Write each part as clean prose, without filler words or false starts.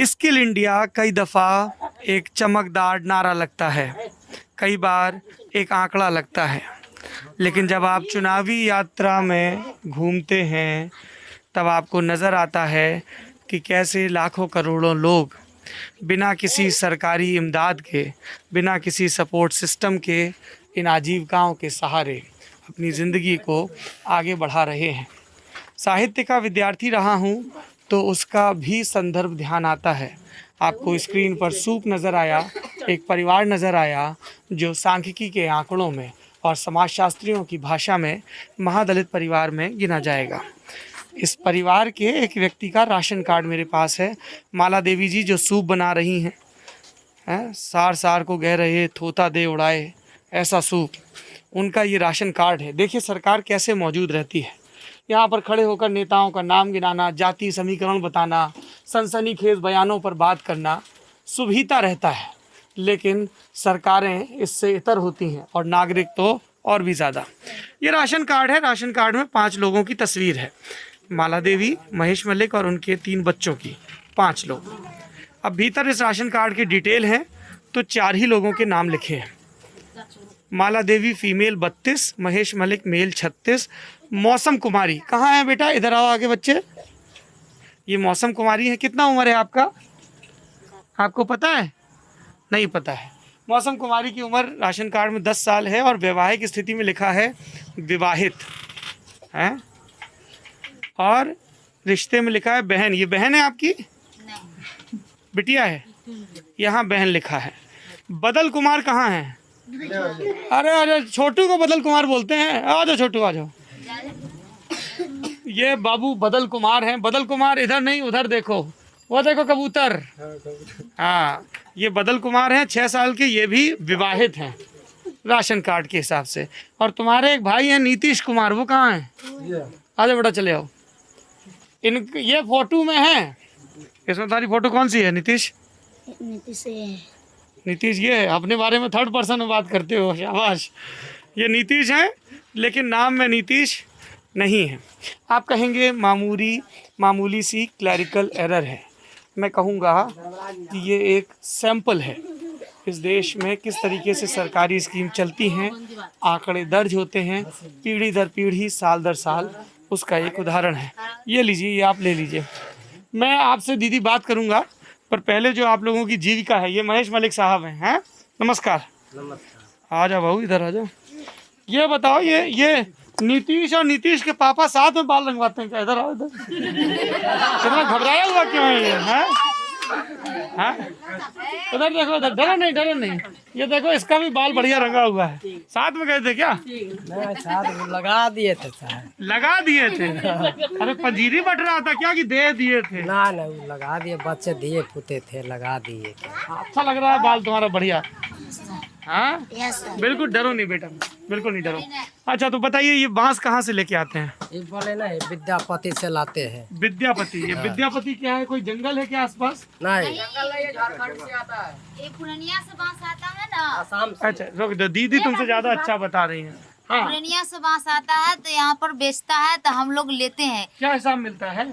Skill India कई दफ़ा एक चमकदार नारा लगता है, कई बार एक आंकड़ा लगता है, लेकिन जब आप चुनावी यात्रा में घूमते हैं तब आपको नज़र आता है कि कैसे लाखों करोड़ों लोग बिना किसी सरकारी इमदाद के, बिना किसी सपोर्ट सिस्टम के इन आजीविकाओं के सहारे अपनी ज़िंदगी को आगे बढ़ा रहे हैं। साहित्य का विद्यार्थी रहा हूँ तो उसका भी संदर्भ ध्यान आता है। आपको स्क्रीन पर सूप नज़र आया, एक परिवार नज़र आया जो सांख्यिकी के आंकड़ों में और समाजशास्त्रियों की भाषा में महादलित परिवार में गिना जाएगा। इस परिवार के एक व्यक्ति का राशन कार्ड मेरे पास है। माला देवी जी जो सूप बना रही हैं, सार सार को गह रहे थोता दे उड़ाए, ऐसा सूप उनका ये राशन कार्ड है। देखिए सरकार कैसे मौजूद रहती है। यहाँ पर खड़े होकर नेताओं का नाम गिनाना, जाति समीकरण बताना, सनसनीखेज बयानों पर बात करना सुविधा रहता है, लेकिन सरकारें इससे इतर होती हैं और नागरिक तो और भी ज़्यादा। ये राशन कार्ड है। राशन कार्ड में 5 लोगों की तस्वीर है, माला देवी, महेश मलिक और उनके 3 बच्चों की, 5 लोग। अब भीतर इस राशन कार्ड की डिटेल है तो 4 ही लोगों के नाम लिखे हैं। माला देवी फीमेल 32, महेश मलिक मेल 36, मौसम कुमारी कहाँ है बेटा, इधर आओ आगे बच्चे। ये मौसम कुमारी है। कितना उम्र है आपका, आपको पता है? नहीं पता है। मौसम कुमारी की उम्र राशन कार्ड में 10 साल है और वैवाहिक स्थिति में लिखा है विवाहित है, और रिश्ते में लिखा है बहन। ये बहन है आपकी? नहीं। बिटिया है, यहाँ बहन लिखा है। बदल कुमार कहाँ है? अरे अरे छोटू को बदल कुमार बोलते हैं। आ जाओ छोटू आ जाओ। ये बाबू बदल कुमार हैं। बदल कुमार इधर नहीं उधर देखो, वो देखो कबूतर। हाँ ये बदल कुमार हैं, 6 साल के। ये भी विवाहित हैं राशन कार्ड के हिसाब से। और तुम्हारे एक भाई हैं नीतीश कुमार, वो कहाँ हैं? आ जाओ बेटा चले आओ। इन ये फोटो में है। इसमें तुम्हारी फोटो कौन सी है? नीतीश? नीतीश ये है। अपने बारे में 3rd पर्सन में बात करते हो, शाबाश। ये नीतीश हैं, लेकिन नाम में नीतीश नहीं है। आप कहेंगे मामूली सी क्लैरिकल एरर है। मैं कहूँगा कि ये एक सैंपल है। इस देश में किस तरीके से सरकारी स्कीम चलती हैं, आंकड़े दर्ज होते हैं पीढ़ी दर पीढ़ी, साल दर साल, उसका एक उदाहरण है। ये लीजिए, ये आप ले लीजिए। मैं आपसे दीदी बात करूँगा, पर पहले जो आप लोगों की जीविका है, ये महेश मलिक साहब हैं। नमस्कार। नमस्कार। आ जाओ बहू, इधर आ जाओ। ये बताओ, ये नीतीश और नीतीश के पापा साथ में बाल रंगवाते हैं क्या? इधर आओ, इधर। कितना घबराया हुआ क्यों है ये? हैं? उधर देखो, उधर। डरो नहीं। ये देखो, इसका भी बाल बढ़िया रंगा हुआ है। साथ में गए थे क्या? नहीं, साथ लगा दिए थे। लगा दिए थे? अरे पंजीरी बट रहा था क्या कि दे दिए थे? ना वो लगा दिए, बच्चे दिए पुते थे, लगा दिए थे। अच्छा लग रहा है बाल तुम्हारा, बढ़िया। हाँ बिल्कुल, डरो नहीं बेटा, बिल्कुल नहीं डरो। अच्छा तो बताइए, ये बांस कहाँ से लेके आते हैं? ये बोले ना, विद्यापति से लाते हैं। विद्यापति? ये विद्यापति क्या है? कोई जंगल है क्या आसपास? नहीं, जंगल नहीं, झारखंड से आता है। ये पूर्णिया से बांस आता है ना, आसाम से। अच्छा रुक दो, दीदी तुमसे ज्यादा अच्छा बता रही हैं। हाँ, पूर्णिया से बांस आता है तो यहाँ पर बेचता है, तो हम लोग लेते हैं। क्या हिसाब मिलता है?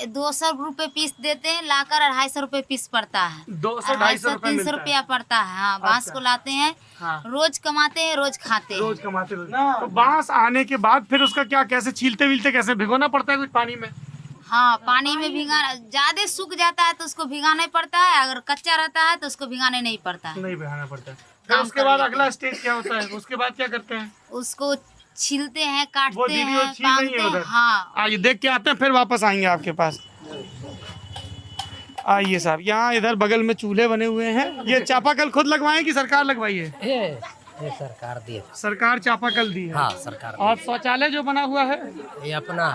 200 रुपए पीस देते हैं, लाकर 250 रुपए पीस पड़ता है। 200-250 रुपए 300 रुपया पड़ता है। हाँ, बांस अच्छा। को लाते हैं। हाँ। रोज कमाते हैं, रोज खाते हैं। रोज कमाते रोज। तो बांस आने के बाद फिर उसका क्या, कैसे छीलते विलते, कैसे भिगोना पड़ता है कुछ पानी में? हाँ, पानी में भिगाना। ज्यादा सूख जाता है तो उसको भिगाना पड़ता है, अगर कच्चा रहता है तो उसको भिगाने नहीं पड़ता है। नहीं भिगाना पड़ता है। फिर उसके बाद अगला स्टेज क्या होता है? उसके बाद क्या करते हैं? उसको छीलते हैं, वो काटते दीदी वो हैं, छील रही पागते है उधर। हैं। हाँ, आइए देख के आते हैं, फिर वापस आएंगे आपके पास। आइए साहब, यहाँ इधर बगल में चूल्हे बने हुए हैं। ये चापाकल खुद लगवाएं कि सरकार लगवाई है? ये सरकार दिए। सरकार चापाकल दी है। हाँ सरकार। और शौचालय जो बना हुआ है ये अपना,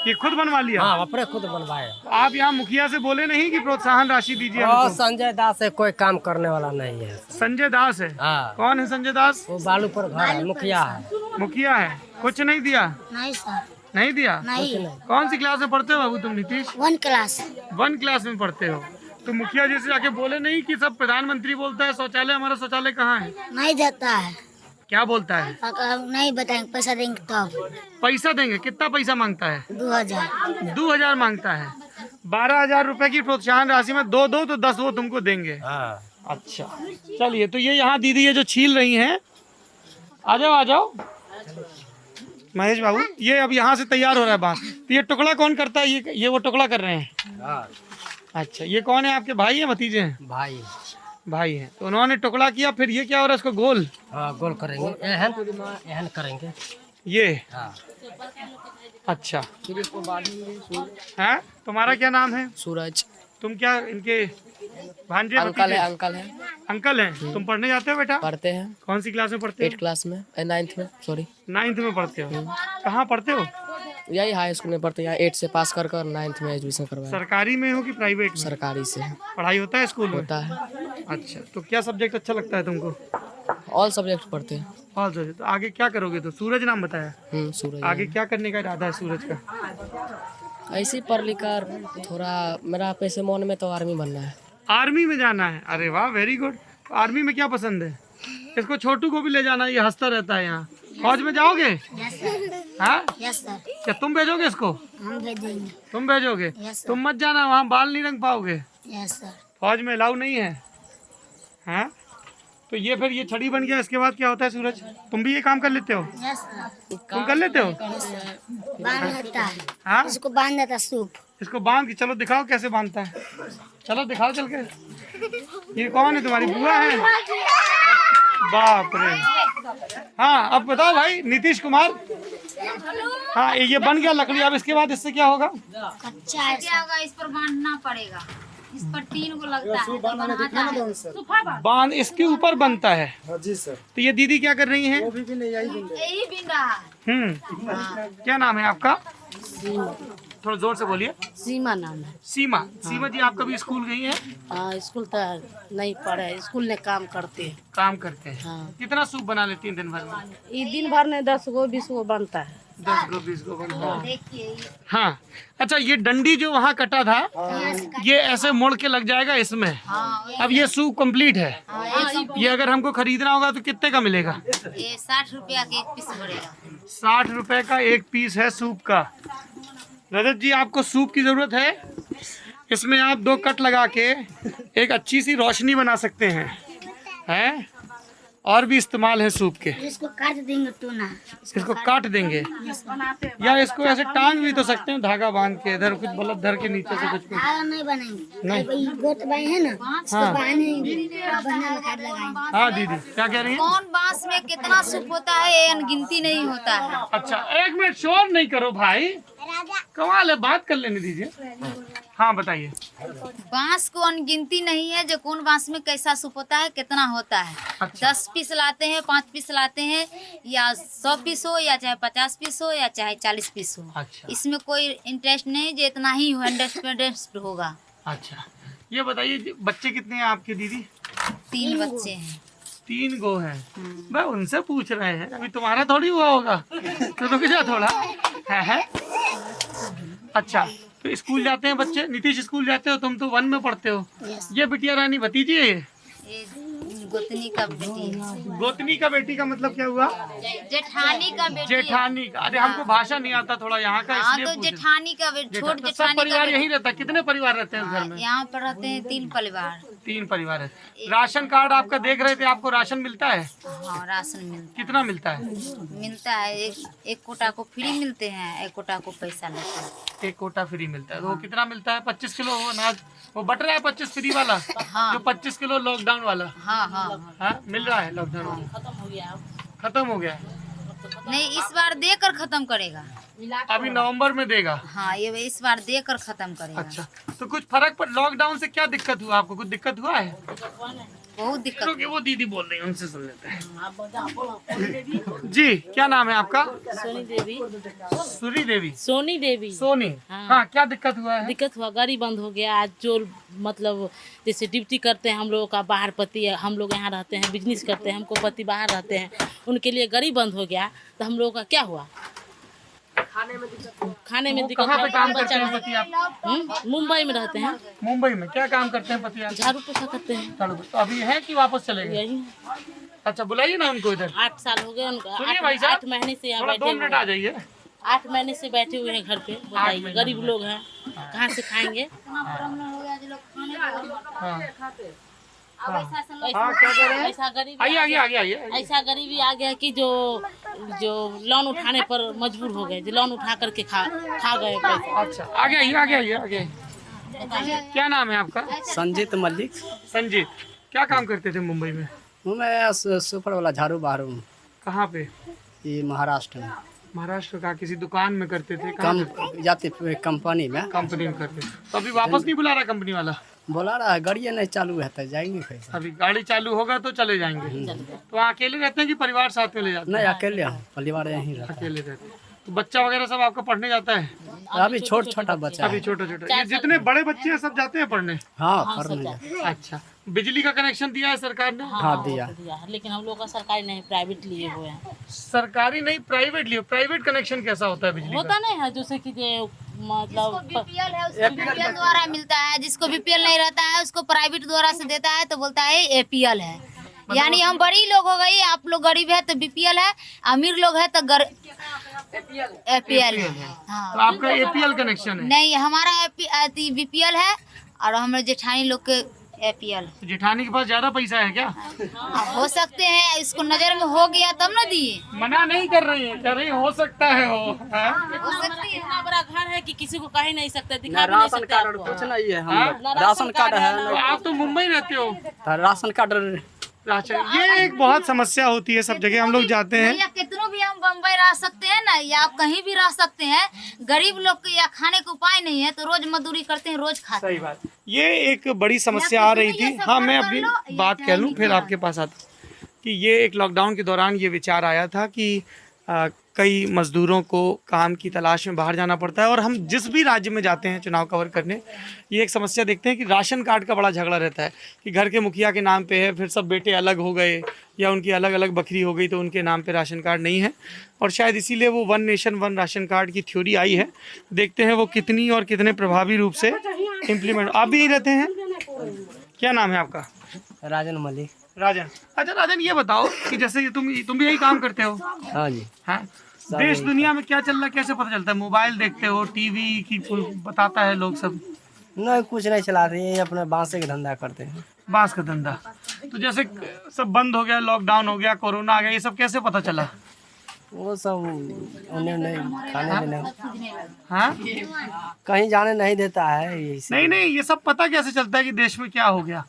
ये खुद बनवा लिया? हाँ अपने खुद बनवाए। आप यहाँ मुखिया से बोले नहीं कि प्रोत्साहन राशि दीजिए और हमको? संजय दास है, कोई काम करने वाला नहीं है। संजय दास है? हाँ, कौन है संजय दास? वो बालू पर घर है, मुखिया है। मुखिया है, कुछ नहीं दिया? नहीं सर, नहीं दिया? नहीं। कौन सी क्लास में पढ़ते हो बाबू तुम नीतीश? 1 क्लास। 1 क्लास में पढ़ते हो? तो मुखिया जी से जाके बोले नहीं कि सब प्रधानमंत्री बोलता है शौचालय, हमारा शौचालय कहाँ है? नहीं देता है। क्या बोलता है? नहीं बताएंगे, पैसा देंगे तब। पैसा देंगे? कितना पैसा मांगता है? 2000। 2000 मांगता है। 12,000 रुपए की प्रोत्साहन राशि में 2 दो तो 10 वो तुमको देंगे। अच्छा चलिए, तो ये यहाँ दीदी ये जो छील रही हैं, आ जाओ आ जाओ महेश बाबू, ये अब यहाँ से तैयार हो रहा है बांस। तो ये टुकड़ा कौन करता है? ये वो टुकड़ा कर रहे हैं। अच्छा, ये कौन है? आपके भाई हैं भतीजे हैं? भाई हैं। तो उन्होंने टुकड़ा किया, फिर ये क्या हो रहा है? इसको गोल गोल करेंगे, एहन करेंगे ये। अच्छा है। तुम्हारा क्या नाम है? सूरज। तुम क्या इनके भांजे? अंकल है। अंकल है। अंकल हैं। तुम पढ़ने जाते हो बेटा? पढ़ते हैं। कौन सी क्लास में पढ़ते हो? 8 क्लास में, 9th में, सॉरी 9th में पढ़ते हो। कहाँ पढ़ते हो? यही हाई स्कूल में पढ़ते हैं। 8 से पास कर 9th में एडमिशन करवाया। सरकारी में हो कि प्राइवेट में? सरकारी से। पढ़ाई होता है स्कूल में? होता है। अच्छा, तो क्या सब्जेक्ट अच्छा लगता है तुमको? ऑल सब्जेक्ट पढ़ते हैं। All subject. तो आगे क्या करोगे? तो सूरज नाम बताया। सूरज। आगे क्या करने का इरादा है सूरज का? ऐसे पढ़ लिख कर थोड़ा, मेरा पैसे मन में तो आर्मी बनना है। आर्मी में जाना है? अरे वाह, वेरी गुड। आर्मी में क्या पसंद है? इसको छोटू को भी ले जाना, ये हंसता रहता है यहाँ। फौज में जाओगे? हाँ, क्या तुम भेजोगे इसको? हम भेजेंगे। तुम भेजोगे? Yes, तुम मत जाना, वहाँ बाल नहीं रंग पाओगे। Yes sir. फौज में अलाउ नहीं है। हाँ, तो ये फिर ये छड़ी बन गया, इसके बाद क्या होता है सूरज? तुम भी ये काम कर लेते हो? Yes sir. तुम कर लेते हो? बांध देता है। हाँ, इसको बांध देता सूप। इसको बांध के चलो दिखाओ कैसे बांधता है। चलो दिखाओ चल के। ये कौन है? तुम्हारी बुआ है? बाप रे। हाँ, अब बताओ भाई नीतीश कुमार। हाँ, ये बन गया लकड़ी। अब इसके बाद इससे क्या होगा? कच्चा है क्या होगा? इस पर बांधना पड़ेगा। इस पर 3 को लगता है, तो बनाता है। बांध इसके ऊपर बनता है। जी सर। तो ये दीदी क्या कर रही हैं? यही बिन रहा है। क्या नाम है आपका? थोड़ा जोर से बोलिए। सीमा नाम है। सीमा। सीमा जी, आप कभी स्कूल गई हैं? स्कूल तो नहीं पढ़े, स्कूल में काम करते हैं। काम करते हैं। हाँ। कितना सूप बना लेती हैं दिन भर में? ये दिन भर में 10 गो 20 गो बनता है। 10 गो 20 गो बनता है। देखिए हाँ। अच्छा, ये डंडी जो वहाँ कटा था, ये ऐसे मोड़ के लग जाएगा इसमें। अब ये सूप कंप्लीट है। ये अगर हमको खरीदना होगा तो कितने का मिलेगा? ये 60 रुपया के 1 पीस पड़ेगा। 60 रुपए का 1 पीस है सूप का। रजत जी, आपको सूप की जरूरत है? इसमें आप 2 कट लगा के एक अच्छी सी रोशनी बना सकते हैं। हैं? और भी इस्तेमाल है सूप के। इसको काट देंगे तो ना। इसको काट देंगे या इसको ऐसे टांग भी तो सकते हैं, धागा बांध के इधर कुछ बल्ब धर के नीचे से कुछ। धागा नहीं बनाएंगे। नहीं। गोट बाई है ना, इसको बांधेंगे, बंधन में काट लगाएंगे। हाँ दीदी, क्या कह रही हैं? कौन बांस में कितना सूप होता है ये अनगिनती नहीं होता है। अच्छा, 1 मिनट शोर नहीं करो भाई, कमाल है, बात कर लेने दीजिए। हाँ बताइए। बांस को अनगिनती नहीं है, जो कौन बांस में कैसा सूप होता है, कितना होता है। अच्छा। 10 पीस लाते हैं, 5 पीस लाते हैं, या 100 पीस हो, या चाहे 50 पीस हो, या चाहे 40 पीस हो। अच्छा। इसमें कोई इंटरेस्ट नहीं, जो इतना ही 100% होगा। अच्छा, ये बताइए बच्चे कितने हैं आपके दीदी? 3 बच्चे हैं। 3 गो है। मैं उनसे पूछ रहे हैं, अभी तुम्हारा थोड़ी हुआ होगा, तो रुक जा थोड़ा। है? अच्छा, तो स्कूल जाते हैं बच्चे? नीतीश स्कूल जाते हो? तुम तो 1 में पढ़ते हो। ये बिटिया रानी भतीजी है? ये गोतनी का बेटी है। गोतनी का बेटी का मतलब क्या हुआ? जेठानी का बेटी है। जेठानी का। अरे हमको भाषा नहीं आता थोड़ा यहाँ का, हाँ, इसलिए तो पूछ रहे। जेठानी का बेटी, छोट तो सब जेठानी का परिवार बेटी। यहीं रहता है? कितने परिवार रहते हैं उस घर में? यहाँ पर रहते हैं 3 परिवार। 3 परिवार है। राशन कार्ड आपका देख रहे थे, आपको राशन मिलता है? हाँ, राशन मिलता कितना मिलता है? है। एक कोटा को फ्री मिलते हैं, 1 कोटा को पैसा लेते हैं। 1 कोटा फ्री मिलता है। तो वो कितना मिलता है? 25 किलो वो अनाज वो बट रहा है, 25 फ्री वाला। हाँ। जो 25 किलो लॉकडाउन वाला। हाँ हाँ। हाँ, मिल रहा है लॉकडाउन वाला। खत्म हो गया। नहीं, इस बार देकर खत्म करेगा। अभी नवंबर में देगा। हाँ, ये इस बार देकर खत्म करेगा। अच्छा, तो कुछ फर्क पर लॉकडाउन से क्या दिक्कत हुआ आपको? कुछ दिक्कत हुआ है? बहुत दिक्कत। रुकिए, वो दीदी बोल रही है, उनसे सुन लेते हैं। जी, क्या नाम है आपका? सोनी देवी। सूरी देवी। सोनी देवी। सोनी। हाँ। हाँ, क्या दिक्कत हुआ है? दिक्कत हुआ, गाड़ी बंद हो गया। आज जो मतलब जैसे ड्यूटी करते हैं हम लोगों का, बाहर पति, हम लोग यहाँ रहते हैं, बिजनेस करते हैं, हमको पति बाहर रहते हैं, उनके लिए गाड़ी बंद हो गया। तो हम लोगों का क्या हुआ? खाने में दिक्कत। कहाँ पे काम करते हैं पति आप? मुंबई में रहते हैं। मुंबई में क्या काम करते हैं पति आप? झाड़ू पोछा करते हैं। तो अभी है कि वापस चले गए? यही अच्छा, बुलाइए ना उनको इधर। 8 साल हो गए उनका। सुनिए भाई साहब, 8 महीने से यहाँ थोड़ा बैठे 2 हुए मिनट हैं। आ जाइए। 8 महीने से बैठे हुए हैं घर पे। बताइए, गरीब लोग हैं, कहाँ से खाएंगे? ऐसा गरीबी ऐसा गरीबी आ गया कि जो लोन उठाने पर मजबूर हो गए, जो लोन उठा करके खा गए पैसा। अच्छा, आगे क्या नाम है आपका? संजीत मलिक। संजीत, क्या काम करते थे मुंबई में? मैं सुपर वाला झाड़ू बहारू हूँ। कहाँ पे? ये महाराष्ट्र में। महाराष्ट्र का किसी दुकान में करते थे? कहाँ जाते कंपनी में। कंपनी में करते थे। तो अभी वापस नहीं बुला रहा कंपनी वाला? बोला रहा है गाड़ी नहीं चालू है तो जाएंगे कैसे? अभी गाड़ी चालू होगा तो चले जाएंगे। तो वहाँ अकेले रहते हैं कि परिवार साथ में ले जाते हैं? नहीं, अकेले हूँ, परिवार यहीं रहता अकेले रहते हैं। तो बच्चा वगैरह सब आपका पढ़ने जाता है? है। अभी छोटा बच्चा अभी है। छोटा ये जितने बड़े बच्चे हैं सब जाते हैं पढ़ने? हाँ, पढ़ने जाते हैं। अच्छा, बिजली का कनेक्शन दिया है सरकार ने? हाँ, दिया। है, लेकिन हम लोग का सरकारी नहीं, प्राइवेट लिए हुए हैं। सरकारी नहीं, प्राइवेट लियो। प्राइवेट कनेक्शन कैसा होता है बिजली होता नहीं है, जैसे कि मतलब बीपीएल है उसको बीपीएल द्वारा मिलता है, जिसको बीपीएल नहीं रहता है उसको प्राइवेट द्वारा से देता है तो बोलता है एपीएल है। यानी हम बड़ी लोग हो गई, आप लोग गरीब है तो बीपीएल है, अमीर लोग है तो एपीएल है। हाँ, तो आपका एपीएल कनेक्शन है? नहीं, हमारा बीपीएल है और हमारे जेठानी लोग के एपीएल। तो जेठानी के पास ज्यादा पैसा है क्या? हो सकते हैं, इसको नजर में हो गया तब ना दिए। मना नहीं कर रही है, कह रही हो सकता है हो। हो सकती है। इतना बड़ा घर है कि किसी को कह नहीं सकते, दिखा भी नहीं राशन सकते कार्ड आपको। कुछ नहीं है। हाँ? हम राशन कार्ड है। तो आप तो मुंबई रहते हो? राशन कार्ड ये एक बहुत समस्या होती है सब जगह हम लोग जाते हैं। या कितनों भी हम बम्बई रह सकते हैं ना, या आप कहीं भी रह सकते हैं, गरीब लोग के या खाने का उपाय नहीं है तो रोज मजदूरी करते हैं, रोज खाते हैं। सही बात। ये एक बड़ी समस्या आ रही थी। हाँ, मैं अपनी बात कह लूँ फिर आपके पास आता कि ये एक लॉकडाउन के दौरान ये विचार आया था कि कई मज़दूरों को काम की तलाश में बाहर जाना पड़ता है और हम जिस भी राज्य में जाते हैं चुनाव कवर करने, ये एक समस्या देखते हैं कि राशन कार्ड का बड़ा झगड़ा रहता है कि घर के मुखिया के नाम पे है, फिर सब बेटे अलग हो गए या उनकी अलग अलग बकरी हो गई तो उनके नाम पे राशन कार्ड नहीं है और शायद इसीलिए वो one nation one ration card की थ्योरी आई है। देखते हैं वो कितनी और कितने प्रभावी रूप से इम्प्लीमेंट। आप भी यही रहते हैं? क्या नाम है आपका? राजन मलिक। राजन। अच्छा राजन, ये बताओ कि जैसे तुम भी यही काम करते हो? हाँ जी। हाँ, देश दुनिया में क्या चल रहा है कैसे पता चलता है? मोबाइल देखते हो, टीवी की बताता है लोग सब? नहीं, कुछ नहीं चलाते, ये अपने बांसे का धंधा करते हैं। बांस का धंधा। तो जैसे सब बंद हो गया, लॉकडाउन हो गया, कोरोना आ गया, ये सब कैसे पता चला? वो सब उन्हें खाने देने। हाँ, कहीं जाने नहीं देता है। नहीं, ये सब पता कैसे चलता है कि देश में क्या हो गया?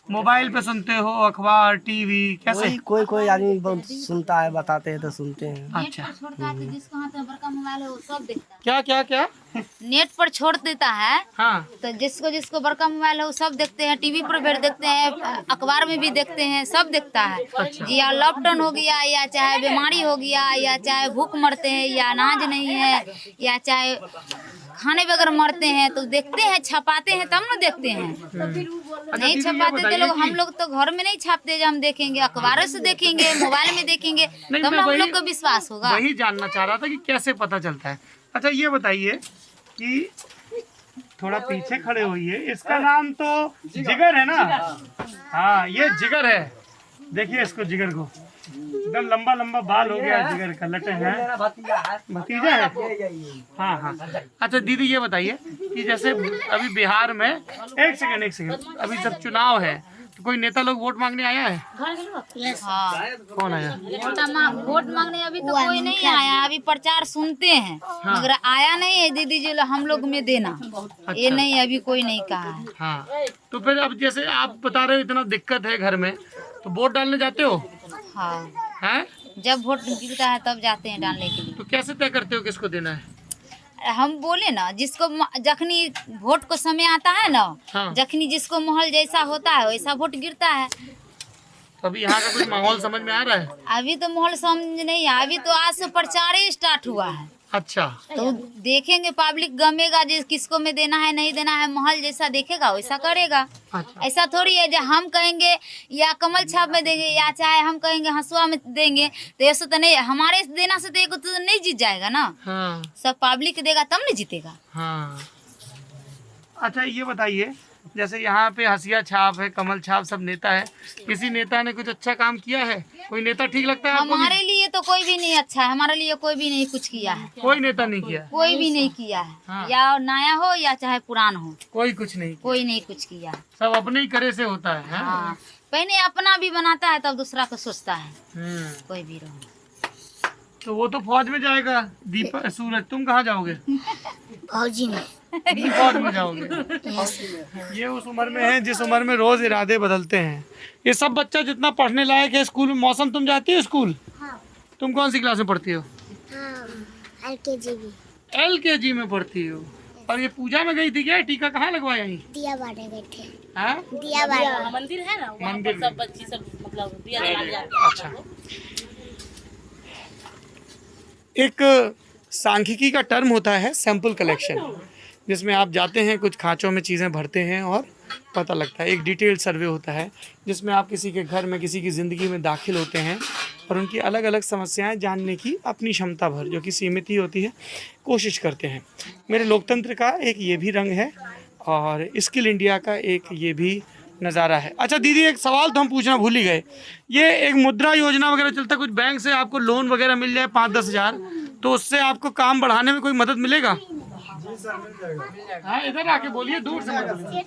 मोबाइल पे सुनते हो, अखबार, टीवी, कैसे? कोई आदमी बहुत सुनता है, बताते हैं तो सुनते हैं। अच्छा, छोड़ता है तो जिसको हाथ में बड़का मोबाइल है वो सब देखता क्या? है। नेट पर छोड़ देता है हाँ, तो जिसको बड़का मोबाइल है वो सब देखते हैं, टीवी पर भी देखते हैं, अखबार में भी देखते हैं, सब देखता है। जी, या लॉकडाउन हो गया, या चाहे बीमारी हो गया, या चाहे भूख मरते हैं, या अनाज नहीं है, या चाहे खाने बगैर मरते हैं तो देखते हैं, छपाते हैं तब ना देखते हैं। नहीं छपाते तो लोग, हम लोग तो घर में नहीं छापते, जब हम देखेंगे अखबारों से देखेंगे, मोबाइल में देखेंगे तब ना हम लोग को विश्वास होगा। वही जानना चाह रहा था कि कैसे पता चलता है। अच्छा ये बताइए कि थोड़ा पीछे खड़े होइए, इसका नाम तो जिगर है ना? हाँ, ये जिगर है। देखिए इसको, जिगर को एकदम लंबा लंबा बाल हो गया है, जिगर का लटे हैं। भतीजा है? हाँ। अच्छा दीदी ये बताइए कि जैसे अभी बिहार में एक सेकंड अभी जब चुनाव है तो कोई नेता लोग वोट मांगने आया है? हाँ, कौन आया? वोट मांगने अभी तो कोई नहीं आया, अभी प्रचार सुनते हैं मगर आया नहीं है। दीदी जी हम लोग में देना, ये नहीं, अभी कोई नहीं कहा है। हाँ, तो फिर अब जैसे आप बता रहे हो इतना दिक्कत है घर में, तो वोट डालने जाते हो? हाँ, हैं? जब वोट गिरता है तब जाते हैं डालने के लिए। तो कैसे तय करते हो किसको देना है? हम बोले ना, जिसको जखनी वोट को समय आता है ना, हाँ। जखनी जिसको माहौल जैसा होता है वैसा वोट गिरता है। तो अभी यहाँ का कुछ माहौल समझ में आ रहा है? अभी तो माहौल समझ नहीं है, अभी तो आज से प्रचार ही स्टार्ट हुआ है। अच्छा, तो देखेंगे, पब्लिक गमेगा, जिस किसको में देना है नहीं देना है, माहौल जैसा देखेगा वैसा करेगा। अच्छा। ऐसा थोड़ी है जो हम कहेंगे या कमल छाप में देंगे या चाहे हम कहेंगे हंसुआ में देंगे तो ऐसा तो नहीं, हमारे देना से तो एक तो नहीं जीत जाएगा ना। हाँ, सब पब्लिक देगा तब नहीं जीतेगा। हाँ। अच्छा ये बताइए, जैसे यहाँ पे हंसिया छाप है, कमल छाप, सब नेता है, किसी नेता ने कुछ अच्छा काम किया है? कोई नेता ठीक लगता है आपको? हमारे लिए लिए तो कोई भी नहीं अच्छा है, हमारे लिए कोई भी नहीं कुछ किया है, कोई नेता नहीं किया, कोई भी नहीं किया है। हाँ। या नया हो या चाहे पुरान हो, कोई कुछ नहीं, कोई नहीं कुछ किया है। सब अपने ही करे से होता है, हाँ? हाँ, पहले अपना भी बनाता है तब दूसरा को सोचता है। कोई भी रहो। तो वो तो फौज में जाएगा। दीपक सूरज, तुम कहाँ जाओगे? फौजी में। फौज में जाओगे। ये उस उम्र में है जिस उम्र में रोज इरादे बदलते हैं। ये सब बच्चा जितना पढ़ने लायक है स्कूल में। मौसम, तुम जाती हो स्कूल? हाँ। तुम कौन सी क्लास में पढ़ती हो? LKG भी। LKG में पढ़ती हो। और ये पूजा में गई थी क्या? टीका कहाँ लगवाया? यहीं दिया बांटे गए थे। हाँ? दिया बांटे। मंदिर है ना, वहाँ मंदिर पर सब बच्ची सब मतलब दिया जलाने जाते हैं। अच्छा। एक सांख्यिकी का टर्म होता है सैंपल कलेक्शन, जिसमें आप जाते हैं, कुछ खांचों में चीज़ें भरते हैं और पता लगता है। एक डिटेल सर्वे होता है जिसमें आप किसी के घर में, किसी की ज़िंदगी में दाखिल होते हैं और उनकी अलग अलग समस्याएं जानने की अपनी क्षमता भर, जो कि सीमित ही होती है, कोशिश करते हैं। मेरे लोकतंत्र का एक ये भी रंग है और स्किल इंडिया का एक ये भी नज़ारा है। अच्छा दीदी, एक सवाल तो हम पूछना भूल ही गए। ये एक मुद्रा योजना वगैरह चलता है, कुछ बैंक से आपको लोन वगैरह मिल जाए 5-10 हज़ार, तो उससे आपको काम बढ़ाने में कोई मदद मिलेगा? हाँ, इधर आके बोलिए, दूर से मत बोलिए।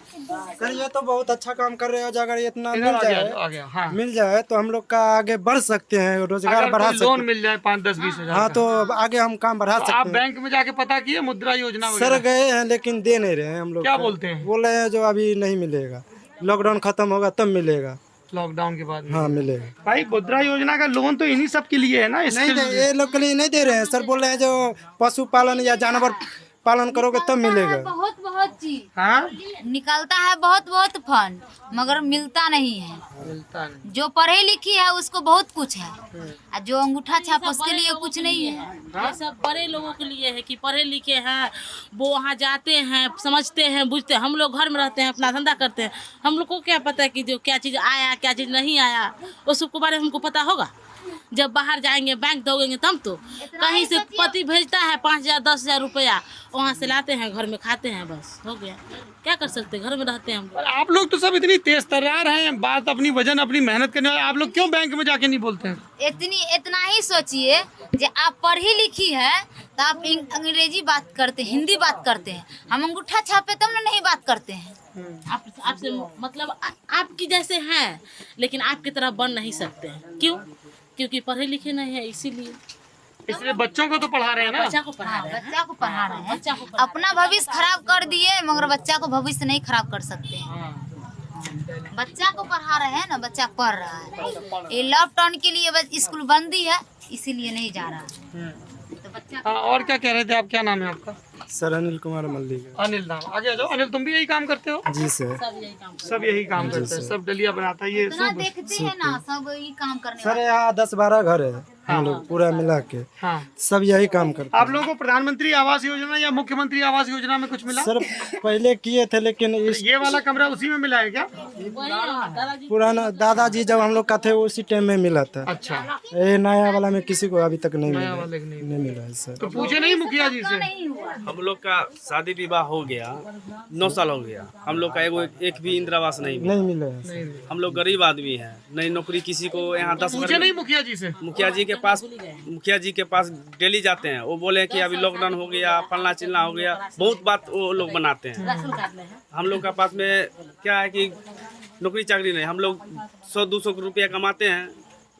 सर ये तो बहुत अच्छा काम कर रहे हो। अगर इतना इधर आ गया, हाँ। मिल जाए तो हम लोग का आगे बढ़ सकते हैं, रोजगार अगर बढ़ा कोई सकते लोन हैं। मिल जाए 5-10-20 हज़ार हाँ का, तो आगे हम काम बढ़ा तो सकते आप हैं। बैंक में जाके पता किए मुद्रा योजना सर वगैरह? गए हैं लेकिन दे नहीं रहे हैं हम लोग क्या को। बोलते हैं? बोल रहे हैं जो अभी नहीं मिलेगा, लॉकडाउन खत्म होगा तब मिलेगा। लॉकडाउन के बाद? हाँ मिलेगा। भाई मुद्रा योजना का लोन तो इन्हीं सब के लिए है ना। नहीं इसके दे, ये लोग के लिए नहीं दे रहे हैं सर। बोल रहे हैं जो पशुपालन या जानवर पालन करोगे तब मिलेगा। बहुत बहुत चीज हाँ, निकलता है, बहुत बहुत फंड, मगर मिलता नहीं है। मिलता नहीं। जो पढ़े लिखी है उसको बहुत कुछ है, और जो अंगूठा छाप उसके लिए कुछ नहीं है। ये सब बड़े लोगों के लिए है कि पढ़े लिखे हैं, वो वहाँ जाते हैं, समझते हैं, बुझते हैं। हम लोग घर में रहते हैं, अपना धंधा करते हैं, हम लोग को क्या पता है कि जो क्या चीज़ आया क्या चीज़ नहीं आया, उस सबके बारे में हमको पता होगा। जब बाहर जाएंगे बैंक दोगे तब तो। कहीं से पति भेजता है 5,000 10,000 रुपया, वहाँ से लाते हैं, घर में खाते हैं, बस हो गया। क्या कर सकते हैं, घर में रहते हैं हम। और आप लोग तो सब इतनी तेज तर्रार हैं, बात अपनी वजन अपनी मेहनत करने वाले, आप लोग क्यों बैंक में जाके नहीं बोलते हैं? इतना ही सोचिए, जो आप पढ़ी लिखी है तो आप अंग्रेजी बात करते, हिंदी बात करते हैं। हम अंगूठा छापे तब ना नहीं बात करते हैं। आपसे मतलब आपकी जैसे हैं, लेकिन आपकी तरह बन नहीं सकते हैं। क्यों? क्योंकि पढ़े लिखे नहीं है, इसीलिए। इसलिए बच्चों को तो पढ़ा रहे हैं ना। बच्चा को पढ़ा रहे हैं, बच्चा को पढ़ा रहे हैं। बच्चा को पढ़ा अपना भविष्य खराब कर दिए, मगर बच्चा को भविष्य नहीं खराब कर सकते हैं। बच्चा को पढ़ा रहे हैं ना, बच्चा पढ़ रहा है। ये लॉकडाउन के लिए स्कूल बंदी है, इसीलिए नहीं जा रहा है। तो बच्चा हाँ, और क्या कह रहे थे आप? क्या नाम है आपका? सर अनिल कुमार मल्लिक। अनिल नाम। आगे आ जाओ। अनिल, तुम भी यही काम करते हो? जी सर। सब यही काम सब यही काम करते हैं, सब डलिया बनाता है ये इतना सब। देखते हैं ना, सब यही काम करने सर वाले। यहाँ 10-12 घर है हम लोग पूरा मिला के, हाँ। सब यही काम करते आप लोगों को प्रधानमंत्री आवास योजना या मुख्यमंत्री आवास योजना में कुछ मिला? सर पहले किए थे लेकिन इस ये वाला कमरा उसी में मिला है क्या? दादाजी पुराना दादाजी जब हम लोग का थे उसी टाइम में मिला था। अच्छा, ये नया वाला में किसी को अभी तक नहीं नया मिला, वाले नहीं। नहीं मिला है सर। तो पूछे नहीं मुखिया जी से? हम लोग का शादी विवाह हो गया 9 साल हो गया, हम लोग का एक भी इंदिरा आवास नहीं मिला। नहीं मिला है सर। हम लोग गरीब आदमी हैं, नहीं नौकरी किसी को। यहाँ 10 पूछे नहीं मुखिया जी से? मुखिया जी के पास डेली जाते हैं, वो बोले कि अभी लॉकडाउन हो गया, फलना चिलना हो गया, बहुत बात वो लोग बनाते हैं। हम लोग का पास में क्या है कि नौकरी चाकरी नहीं, हम लोग 100-200 रुपया कमाते हैं,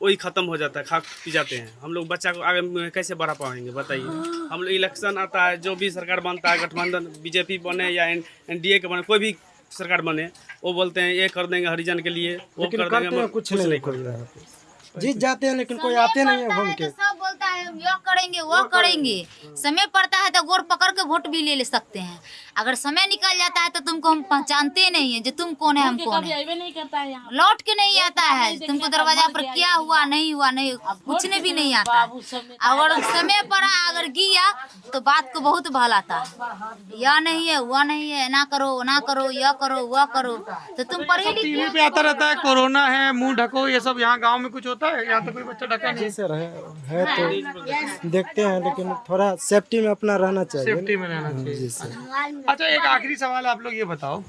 वही खत्म हो जाता है, खा पी जाते हैं। हम लोग बच्चा को आगे कैसे बढ़ा पाएंगे बताइए? हम लोग इलेक्शन आता है, जो भी सरकार बनता है, गठबंधन बीजेपी बने या NDA के बने, कोई भी सरकार बने, वो बोलते हैं ये कर देंगे हरिजन के लिए, वो लेकिन कर करते देंगे, हैं कुछ नहीं करता है। जीत जाते हैं लेकिन कोई आते नहीं है घूम के। सब बोलता है यह करेंगे वो करेंगे, समय पड़ता है तो गोर पकड़ के वोट भी ले सकते हैं। अगर समय निकल जाता है तो तुमको हम पहचानते नहीं है, जो तुम कौन है हम कौन कभी है। अबे नहीं करता है यहाँ। लौट के नहीं आता है, तुमको दरवाजा पर क्या हुआ नहीं हुआ नहीं पूछने भी नहीं आता है। बाबू सब में अगर समय पड़ा अगर गिया तो बात को बहुत बहलाता है, यह नहीं है वह नहीं है, ना करो ना करो, यह करो वह करो। तो तुम पढ़े लिखे टीवी पे आता रहता है कोरोना है, मुंह ढको, ये सब यहाँ गांव में कुछ होता है? यहाँ तो कोई बच्चा ढका नहीं। सर है तो देखते हैं लेकिन थोड़ा सेफ्टी में अपना रहना चाहिए। सेफ्टी में रहना जी चाहिए। सर। अच्छा, एक आखिरी सवाल आप लोग ये बताओ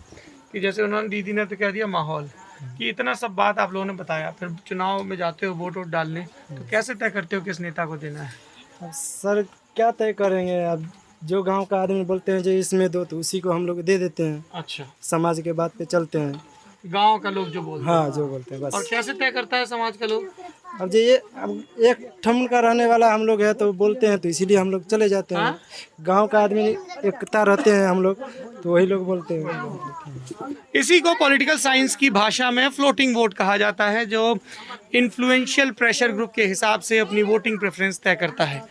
कि जैसे उन्होंने दीदी ने तो कह दिया माहौल, कि इतना सब बात आप लोगों ने बताया, फिर चुनाव में जाते हो वोट डालने, तो कैसे तय करते हो किस नेता को देना है? अब सर क्या तय करेंगे, अब जो गांव का आदमी बोलते हैं जो इसमें दो, तो उसी को हम लोग दे देते हैं। अच्छा, समाज के बात पे चलते हैं। गांव का लोग जो बोलते हैं। हाँ, जो बोलते हैं और बस। कैसे तय करता है समाज का लोग? अब जो ये अब एक ठमन का रहने वाला हम लोग है तो बोलते हैं, तो इसीलिए हम लोग चले जाते हैं। गांव का आदमी एकता रहते हैं हम लोग, तो वही लोग बोलते हैं। इसी को पॉलिटिकल साइंस की भाषा में फ्लोटिंग वोट कहा जाता है, जो इन्फ्लुएंशियल प्रेशर ग्रुप के हिसाब से अपनी वोटिंग प्रेफरेंस तय करता है।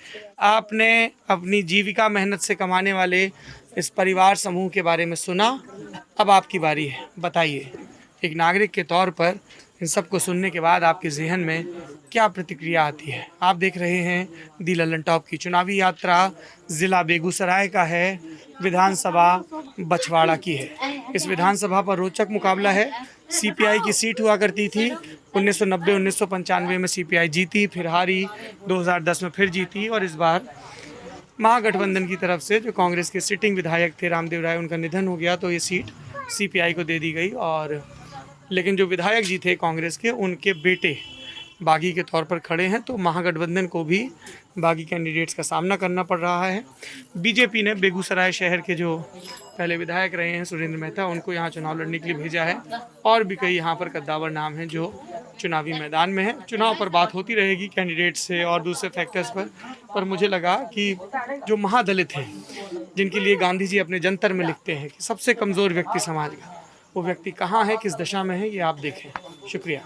आपने अपनी जीविका मेहनत से कमाने वाले इस परिवार समूह के बारे में सुना, अब आपकी बारी है। बताइए, एक नागरिक के तौर पर इन सबको सुनने के बाद आपके जहन में क्या प्रतिक्रिया आती है? आप देख रहे हैं दी लल्लन टॉप की चुनावी यात्रा ज़िला बेगूसराय का है, विधानसभा बछवाड़ा की है। इस विधानसभा पर रोचक मुकाबला है। सीपीआई की सीट हुआ करती थी 1990-1995 में सीपीआई जीती, फिर हारी, 2010 में फिर जीती, और इस बार महागठबंधन की तरफ से जो कांग्रेस के सिटिंग विधायक थे रामदेव राय, उनका निधन हो गया, तो ये सीट सीपीआई को दे दी गई। और लेकिन जो विधायक जी थे कांग्रेस के, उनके बेटे बागी के तौर पर खड़े हैं, तो महागठबंधन को भी बागी कैंडिडेट्स का सामना करना पड़ रहा है। बीजेपी ने बेगूसराय शहर के जो पहले विधायक रहे हैं सुरेंद्र मेहता, उनको यहाँ चुनाव लड़ने के लिए भेजा है, और भी कई यहाँ पर कद्दावर नाम हैं जो चुनावी मैदान में हैं। चुनाव पर बात होती रहेगी कैंडिडेट से और दूसरे फैक्टर्स पर मुझे लगा कि जो महादलित हैं, जिनके लिए गांधी जी अपने जंतर में लिखते हैं कि सबसे कमज़ोर व्यक्ति समाज का, वो व्यक्ति कहाँ है, किस दशा में है, ये आप देखें। शुक्रिया।